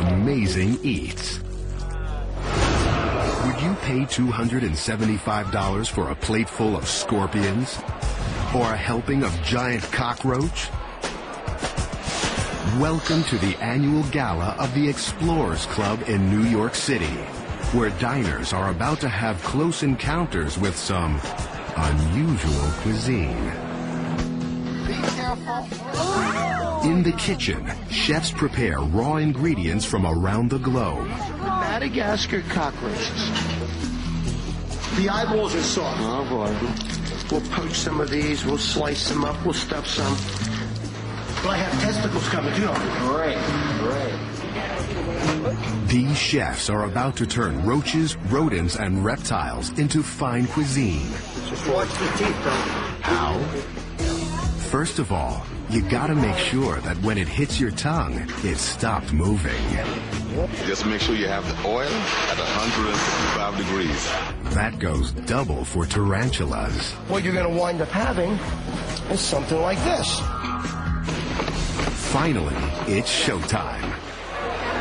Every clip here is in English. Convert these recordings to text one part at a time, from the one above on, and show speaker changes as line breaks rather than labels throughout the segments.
amazing eats. Would you pay $275 for a plate full of scorpions? Or a helping of giant cockroach? Welcome to the annual gala of the Explorers Club in New York City, where diners are about to have close encounters with some unusual cuisine.
Be careful.
In the kitchen, chefs prepare raw ingredients from around the globe.
Madagascar cockroaches. The eyeballs are soft. Oh boy. We'll poach some of these, we'll slice them up, we'll stuff some. But I have testicles coming too. Great.
These chefs are about to turn roaches, rodents, and reptiles into fine cuisine.
Just watch the teeth, though.
How? First of all, you gotta make sure that when it hits your tongue, it stopped moving.
Just make sure you have the oil at 155 degrees.
That goes double for tarantulas.
What you're going to wind up having is something like this.
Finally, it's showtime.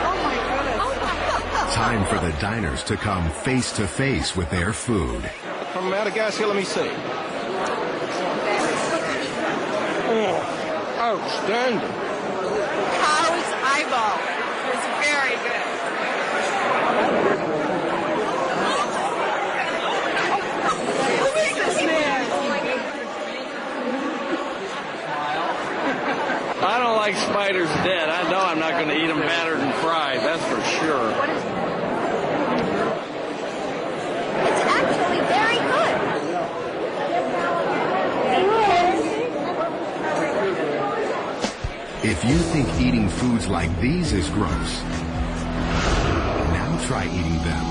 Oh my goodness.
Time for the diners to come face to face with their food.
From Madagascar, let me see. Outstanding.
Cow's eyeball is very good. Who is this man?
I don't like spiders dead. I know I'm not going to eat them battered and fried, that's for sure.
What is it? It's actually very good.
If you think eating foods like these is gross, now try eating them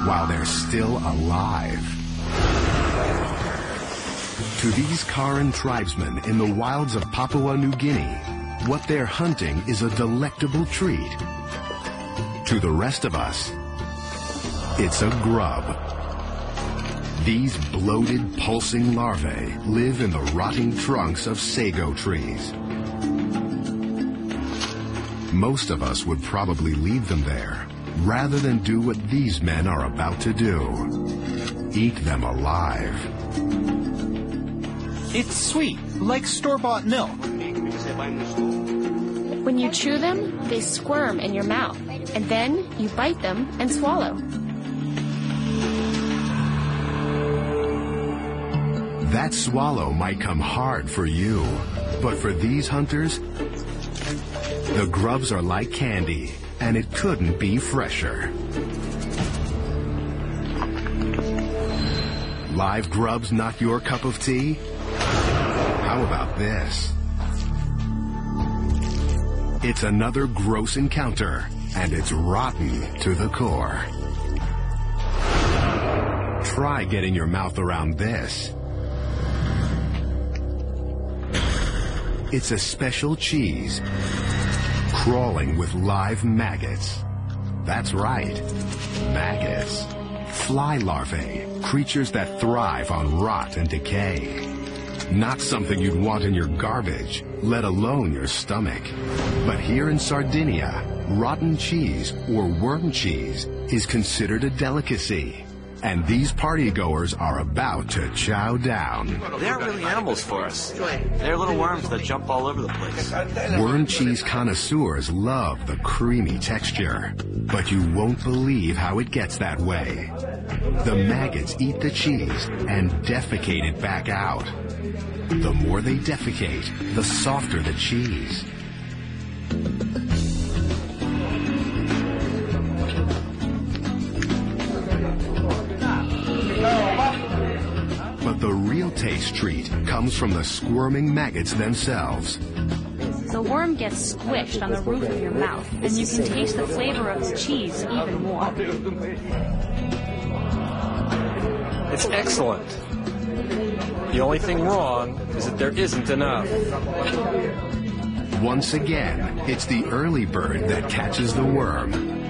while they're still alive. To these Karen tribesmen in the wilds of Papua New Guinea, what they're hunting is a delectable treat. To the rest of us, it's a grub. These bloated, pulsing larvae live in the rotting trunks of sago trees. Most of us would probably leave them there, rather than do what these men are about to do. Eat them alive.
It's sweet, like store-bought milk.
When you chew them, they squirm in your mouth, and then you bite them and swallow.
That swallow might come hard for you, but for these hunters, the grubs are like candy, and it couldn't be fresher. Live grubs not your cup of tea? How about this? It's another gross encounter, and it's rotten to the core. Try getting your mouth around this. It's a special cheese, crawling with live maggots. That's right, maggots. Fly larvae, creatures that thrive on rot and decay. Not something you'd want in your garbage, let alone your stomach. But here in Sardinia, rotten cheese, or worm cheese, is considered a delicacy. And these partygoers are about to chow down.
They aren't really animals for us. They're little worms that jump all over the place.
Worm cheese connoisseurs love the creamy texture, but you won't believe how it gets that way. The maggots eat the cheese and defecate it back out. The more they defecate, the softer the cheese. But the real taste treat comes from the squirming maggots themselves.
The worm gets squished on the roof of your mouth, and you can taste the flavor of the cheese even more.
It's excellent. The only thing wrong is that there isn't enough.
Once again, it's the early bird that catches the worm.